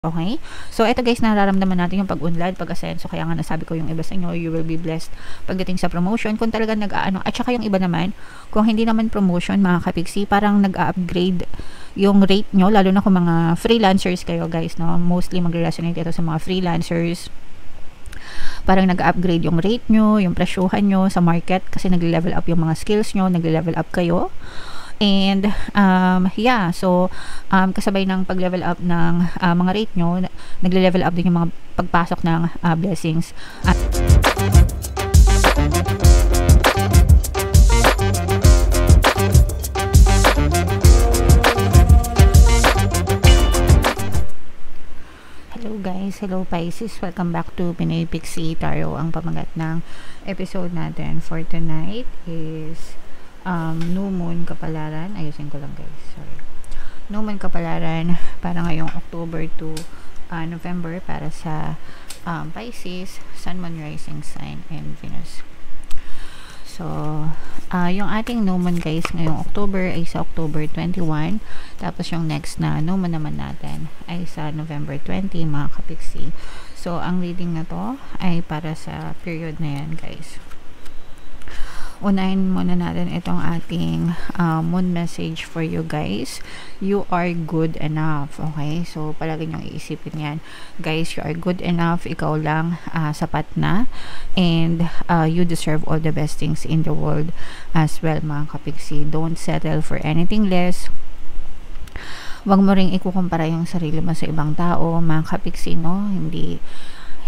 Okay? So, ito guys, nararamdaman natin yung pag-unlad, pag-asenso. Kaya nga nasabi ko yung iba sa inyo, you will be blessed pagdating sa promotion. Kung talagang nag-aano, at saka yung iba naman, kung hindi naman promotion, mga kapiksi, parang nag-upgrade yung rate nyo, lalo na kung mga freelancers kayo guys, no? Mostly mag-resonate ito sa mga freelancers. Parang nag-upgrade yung rate nyo, yung presyuhan nyo sa market kasi nag-level up yung mga skills nyo, nag-level up kayo. And yeah, so kasabay ng pag-level up ng mga rate nyo, nagle-level up din yung mga pagpasok ng blessings. Hello guys, hello Pisces, welcome back to Pinoy Pixie Tarot. Ang pamagat ng episode natin for tonight is New Moon Kapalaran. Ayusin ko lang guys, sorry. New Moon Kapalaran para ngayong October to November para sa Pisces, Sun, Moon, Rising Sign, and Venus. So, yung ating New Moon guys ngayong October ay sa October 21. Tapos yung next na New Moon naman natin ay sa November 20, mga kapiksi. So, ang reading na to ay para sa period na yan guys. Unahin muna natin itong ating moon message for you guys. You are good enough. Okay? So, palagi niyong iisipin yan. Guys, you are good enough. Ikaw lang sapat na. And you deserve all the best things in the world as well, mga kapiksi. Don't settle for anything less. Wag mo ring ikukumpara yung sarili mo sa ibang tao, mga kapiksi, no?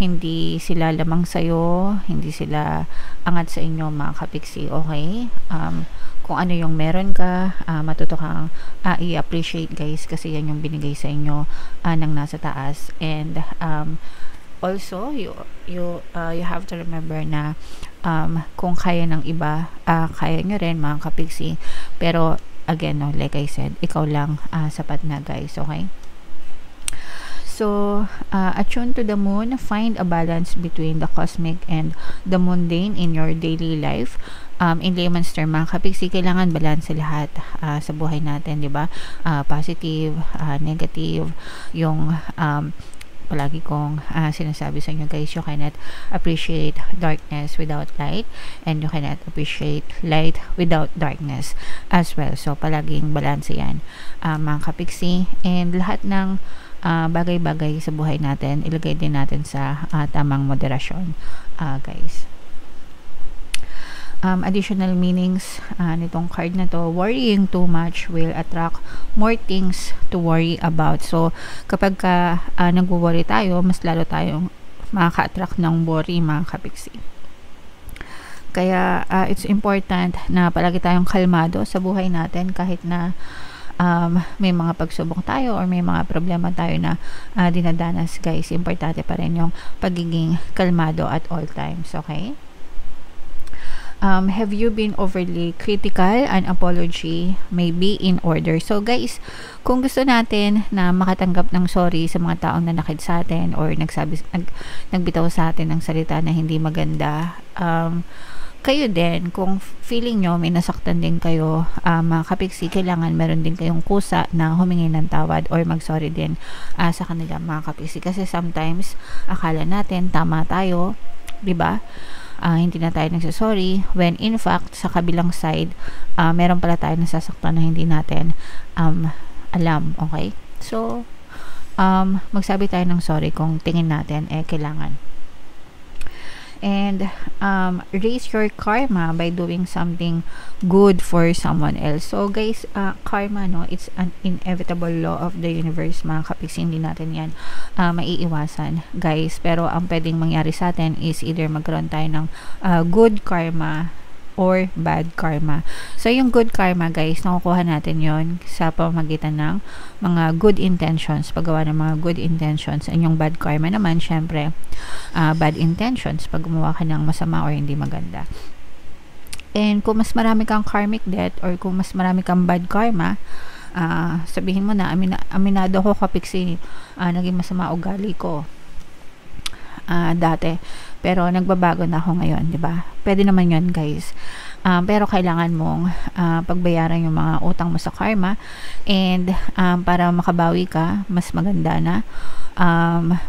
Hindi sila lamang sa'yo, hindi sila angat sa inyo, mga kapiksi, okay? Kung ano yung meron ka, matuto kang i-appreciate guys, kasi yan yung binigay sa inyo ng nasa taas. And also, you have to remember na kung kaya ng iba, kaya nyo rin, mga kapiksi. Pero again, no, like I said, ikaw lang sapat na guys, okay? So, attune to the moon, find a balance between the cosmic and the mundane in your daily life. In layman's term, mga kapiksi, kailangan balance lahat sa buhay natin, di ba? Positive, negative, yung palagi kong sinasabi sa inyo guys, you cannot appreciate darkness without light, and you cannot appreciate light without darkness as well. So, palaging balance yan, mga kapiksi. And lahat ng bagay-bagay sa buhay natin, ilagay din natin sa tamang moderasyon, guys. Additional meanings nitong card na to: worrying too much will attract more things to worry about. So, kapag nagwo-worry tayo, mas lalo tayong makaka-attract ng worry, mga kapiksi. Kaya, it's important na palagi tayong kalmado sa buhay natin kahit na may mga pagsubok tayo or may mga problema tayo na dinadanas guys. Importante pa rin yung pagiging kalmado at all times, okay? Have you been overly critical? An apology may be in order. So guys, kung gusto natin na makatanggap ng sorry sa mga taong nanakit sa atin or nagbitaw sa atin ng salita na hindi maganda, kayo din, kung feeling nyo may nasaktan din kayo, mga kapiksi, kailangan meron din kayong kusa na humingi ng tawad or mag-sorry din sa kanila, mga kapiksi. Kasi sometimes, akala natin tama tayo, diba? Hindi na tayo nagsasorry, when in fact, sa kabilang side, meron pala tayo nasasaktan na hindi natin alam, okay? So, magsabi tayo ng sorry kung tingin natin kailangan. And raise your karma by doing something good for someone else. So guys, karma, no, it's an inevitable law of the universe, mga kapiksi. Hindi natin yan maiiwasan guys, pero ang pwedeng mangyari sa atin is either magkaroon tayo ng good karma or bad karma. So, yung good karma, guys, nakukuha natin yon sa pamamagitan ng mga good intentions, paggawa ng mga good intentions. And yung bad karma naman, syempre, bad intentions, pag gumawa ka ng masama or hindi maganda. And kung mas marami kang karmic debt or kung mas marami kang bad karma, sabihin mo na, aminado ko kapiksi, naging masama ugali ko dati. pero nagbabago na ako ngayon, 'di ba? Pwede naman 'yon, guys. Pero kailangan mong pagbayaran yung mga utang mo sa karma, and para makabawi ka, mas maganda na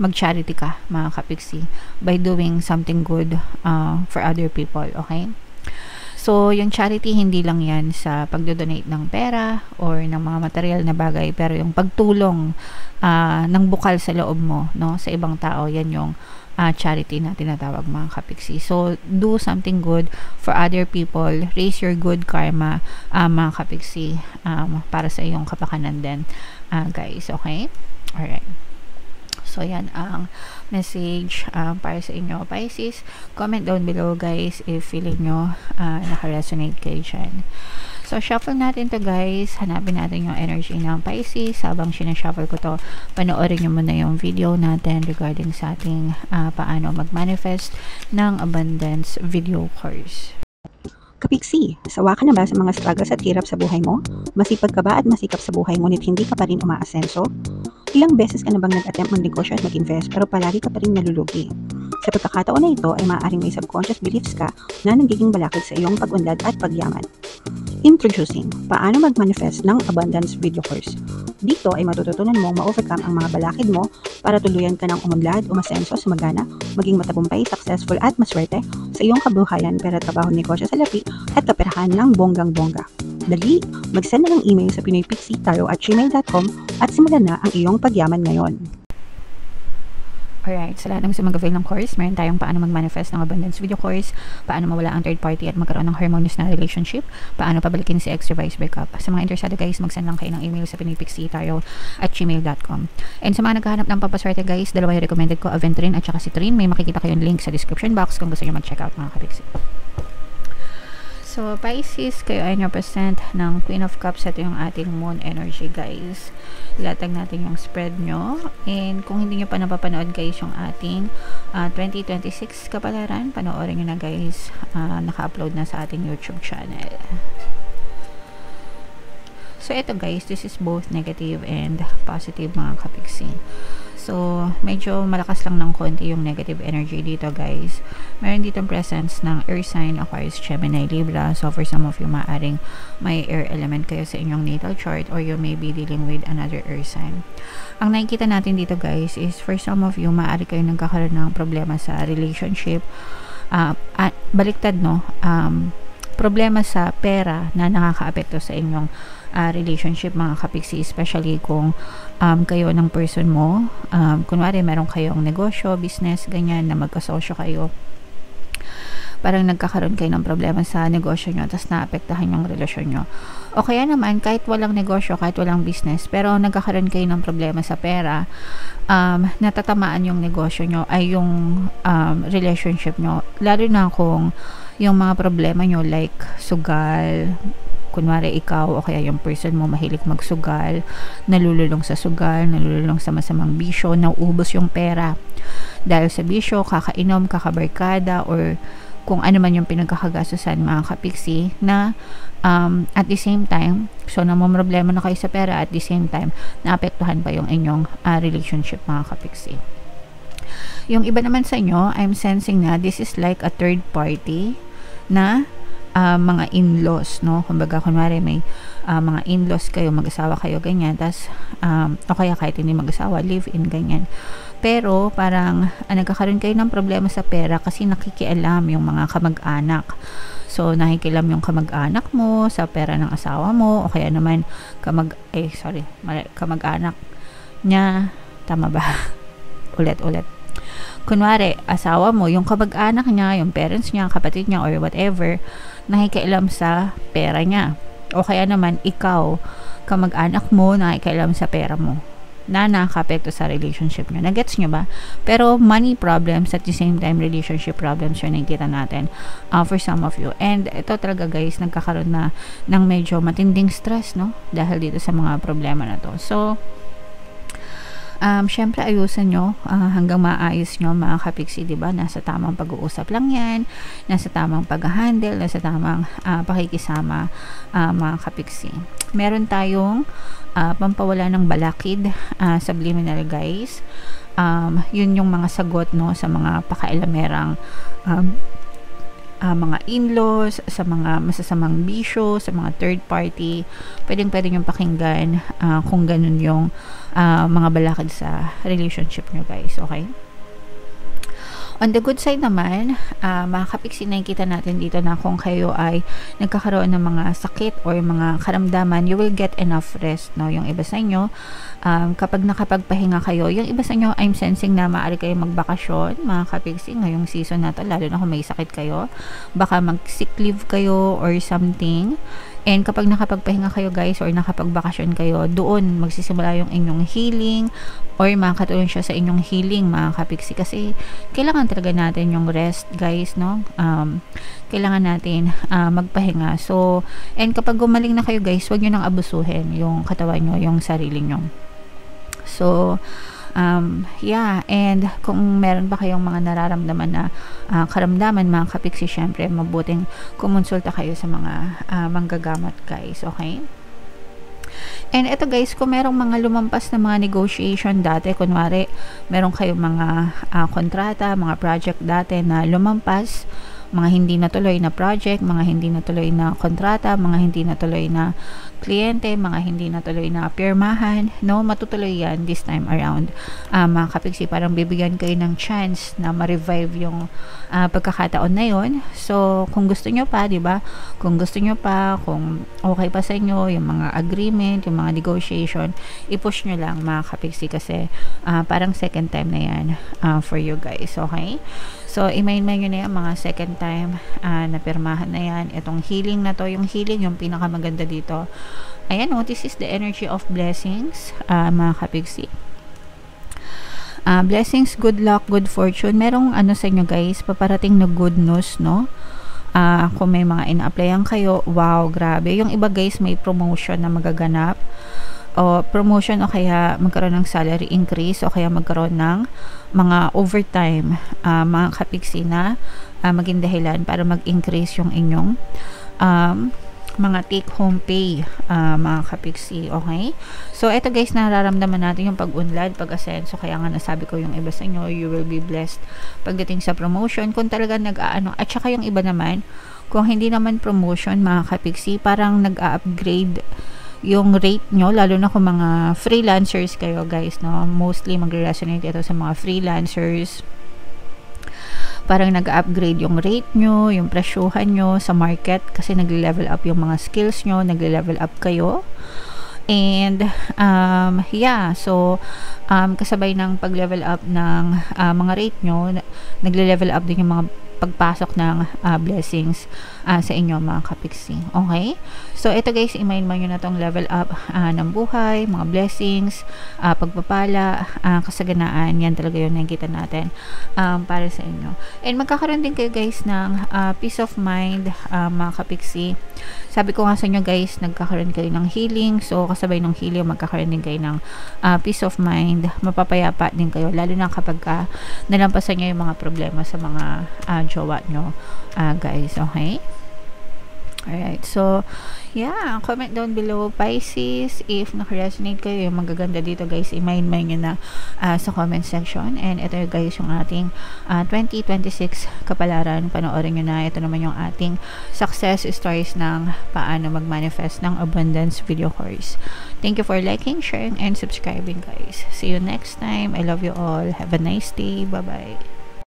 mag-charity ka, mga kapiksi, by doing something good for other people, okay? So, yung charity, hindi lang yan sa pagdodonate ng pera or ng mga material na bagay, pero yung pagtulong ng bukal sa loob mo, no, sa ibang tao, yan yung charity na tinatawag, mga kapiksi. So, do something good for other people, raise your good karma, mga kapiksi, para sa iyong kapakanan din, guys, okay? Alright. So, yan ang message para sa inyo, Pisces. Comment down below, guys, if feeling nyo naka-resonate kayo dyan. So, shuffle natin to, guys. Hanapin natin yung energy ng Pisces. Habang sinashuffle ko to, panoorin nyo muna yung video natin regarding sa ating paano mag-manifest ng abundance video course. Kapiksi, sawa ka na ba sa mga struggles at hirap sa buhay mo? Masipag ka ba at masikap sa buhay ngunit hindi ka pa rin umaasenso? Ilang beses ka na bang nag-attempt mag-negosyo at mag-invest pero palagi ka pa rin nalulugi? Sa pagkakataon na ito ay maaaring may subconscious beliefs ka na nagiging balakid sa iyong pag-unlad at pagyaman. Introducing, paano mag-manifest ng abundance video course. Dito ay matututunan mong ma-overcome ang mga balakid mo para tuluyan ka ng umunlad, umasenso, sumagana, maging matagumpay, successful at maswerte sa iyong kabuhayan, pera, trabaho, negosyo, salapi at kaperahan ng bonggang-bongga. Dali, mag-send na ng email sa pinoypixie@gmail.com at simulan na ang iyong pagyaman ngayon. Alright, sa lahat ng gusto mag-avail ng course, meron tayong paano mag-manifest ng abundance video course, paano mawala ang third party at magkaroon ng harmonious na relationship, paano pabalikin si ex-revice breakup. Sa mga interesado, guys, mag-send lang kayo ng email sa pinoypixie@gmail.com. And sa mga naghahanap ng pampaswerte, guys, dalawa yung recommended ko, Aventurine at saka Citrine. May makikita kayong link sa description box kung gusto nyo mag-check out, mga kapiksi. So, Pisces, kayo ay represent ng Queen of Cups. Ito yung ating moon energy, guys. Ilatag natin yung spread nyo. And kung hindi nyo pa napapanood, guys, yung ating 2026 kapalaran, panoorin nyo na, guys. Naka-upload na sa ating YouTube channel. So, ito, guys, this is both negative and positive, mga kapiksi. So, medyo malakas lang ng konti yung negative energy dito, guys. Meron ditong presence ng Earth sign, Aquarius, Gemini, Libra. So, for some of you, maaring may air element kayo sa inyong natal chart or you may be dealing with another Earth sign. Ang nakikita natin dito, guys, is for some of you, maaari kayo nagkakaroon ng problema sa relationship. Baliktad, no? Problema sa pera na nakakaapekto sa inyong relationship, mga kapiksi, especially kung kayo ng person mo, kunwari meron kayong negosyo, business, ganyan, na magkasosyo kayo, parang nagkakaroon kayo ng problema sa negosyo nyo, tapos naapektahan yung relasyon nyo. O kaya naman, kahit walang negosyo, kahit walang business, pero nagkakaroon kayo ng problema sa pera, natatamaan yung negosyo nyo, ay yung relationship nyo, lalo na kung yung mga problema nyo like sugal, kunwari ikaw o kaya yung person mo mahilig magsugal, nalululong sa sugal, nalululong sa masamang bisyo, nauubos yung pera dahil sa bisyo, kakainom, kakabarkada, or kung ano man yung pinagkakagastusan, mga kapiksi, na at the same time, so namumroblema na kayo sa pera, at the same time, naapektuhan pa yung inyong relationship, mga kapiksi. Yung iba naman sa inyo, I'm sensing na this is like a third party na mga in-laws, no? Kumbaga, kunwari may mga in-laws kayo, mag-asawa kayo, ganyan, tas o kaya kahit hindi mag-asawa, live-in, ganyan. Pero parang nagkakaroon kayo ng problema sa pera kasi nakikialam yung mga kamag-anak. So, nakikialam yung kamag-anak mo sa pera ng asawa mo, o kaya naman kamag-anak niya, tama ba? Ulit. Kunwari, asawa mo, yung kamag-anak niya, yung parents niya, kapatid niya, or whatever, nakikialam sa pera niya. O kaya naman, ikaw, kamag-anak mo, nakikialam sa pera mo, na nakaka-apekto sa relationship niyo. Nagets niyo ba? Pero money problems, at the same time, relationship problems yung nakikita natin for some of you. And ito talaga, guys, nagkakaroon na ng medyo matinding stress, no? Dahil dito sa mga problema na to. So, syempre ayusan nyo hanggang maayos nyo, mga kapiksi, diba? Nasa tamang pag-uusap lang yan, nasa tamang pag-handle, nasa tamang pakikisama, mga kapiksi. Meron tayong pampawala ng balakid, subliminal, guys. yun yung mga sagot, no, sa mga pakailamerang mga in-laws, sa mga masasamang bisyo, sa mga third party. Pwede yung pakinggan kung ganun yung mga balakid sa relationship nyo, guys. Okay? On the good side naman, mga kapiksi, nakikita natin dito na kung kayo ay nagkakaroon ng mga sakit or mga karamdaman, you will get enough rest, no? Yung iba sa inyo, kapag nakapagpahinga kayo, yung iba sa inyo, I'm sensing na maaari kayo magbakasyon, mga kapiksi, ngayong season na to, lalo na kung may sakit kayo, baka mag-sick leave kayo or something. And kapag nakapagpahinga kayo, guys, or nakapagbakasyon kayo, doon magsisimula yung inyong healing or makakatulong siya sa inyong healing, mga kapiksi, kasi kailangan talaga natin yung rest, guys, no? Kailangan natin magpahinga. So, and kapag gumaling na kayo, guys, huwag nyo nang abusuhin yung katawan nyo, yung sarili nyo. So, yeah, and kung meron ba kayong mga nararamdaman na karamdaman, mga kapiksi, syempre mabuting kumonsulta kayo sa mga manggagamot, guys. Okay? And ito, guys, kung merong mga lumampas na mga negotiation dati, kunwari meron kayong mga kontrata, mga project dati na lumampas, mga hindi natuloy na project, mga hindi natuloy na kontrata, mga hindi natuloy na kliyente, mga hindi natuloy na pirmahan, no, matutuloy yan this time around, mga kapiksi. Parang bibigyan kayo ng chance na ma-revive yung pagkakataon na yon. So kung gusto nyo pa, diba, kung gusto nyo pa, kung okay pa sa inyo yung mga agreement, yung mga negotiation, i-push nyo lang, mga kapiksi, kasi parang second time na yan for you, guys. Okay? So, i-main-main nyo na yan, mga second time na pirmahan na yan. Itong healing na to, yung healing, yung pinakamaganda dito. Ayan, oh, this is the energy of blessings, mga kapiksi. Blessings, good luck, good fortune. Merong ano sa inyo, guys, paparating na good news, no? Kung may mga ina-applyan kayo, wow, grabe. Yung iba, guys, may promotion na magaganap. O promotion, o kaya magkaroon ng salary increase, o kaya magkaroon ng mga overtime, mga kapiksi, na maging dahilan para mag-increase yung inyong mga take-home pay, mga kapiksi. Okay? So, eto, guys, nararamdaman natin yung pag-unlad, pag-asenso. Kaya nga nasabi ko, yung iba sa inyo, you will be blessed pagdating sa promotion. Kung talaga nag-aano, at saka yung iba naman, kung hindi naman promotion, mga kapiksi, parang nag-upgrade yung rate nyo, lalo na kung mga freelancers kayo, guys, no? Mostly mag-resonate ito sa mga freelancers. Parang nag-upgrade yung rate nyo, yung presyuhan nyo sa market, kasi nag-level up yung mga skills nyo, nag-level up kayo. And yeah, so kasabay ng pag-level up ng mga rate nyo, nagle-level up din yung mga pagpasok ng blessings sa inyo, mga kapiksi. Okay? So, ito, guys, i-mind mo nyo na tong level up ng buhay, mga blessings, pagpapala, kasaganaan. Yan talaga yung nakikita natin para sa inyo. And magkakaroon din kayo, guys, ng peace of mind, mga kapiksi. Sabi ko nga sa inyo, guys, nagkakaroon kayo ng healing. So, kasabay ng healing, magkakaroon din kayo ng peace of mind. Mapapayapa din kayo, lalo na kapag nalampasan nyo yung mga problema sa mga jowa nyo, guys. Okay? Alright, so yeah, comment down below, Pisces, if nakaresonate kayo, yung magaganda dito, guys, i-mind nyo na sa comment section. And ito, guys, yung ating 2026 kapalaran. Panoorin nyo na. Ito naman yung ating success stories ng paano mag-manifest ng abundance video course. Thank you for liking, sharing, and subscribing, guys. See you next time. I love you all. Have a nice day. Bye-bye.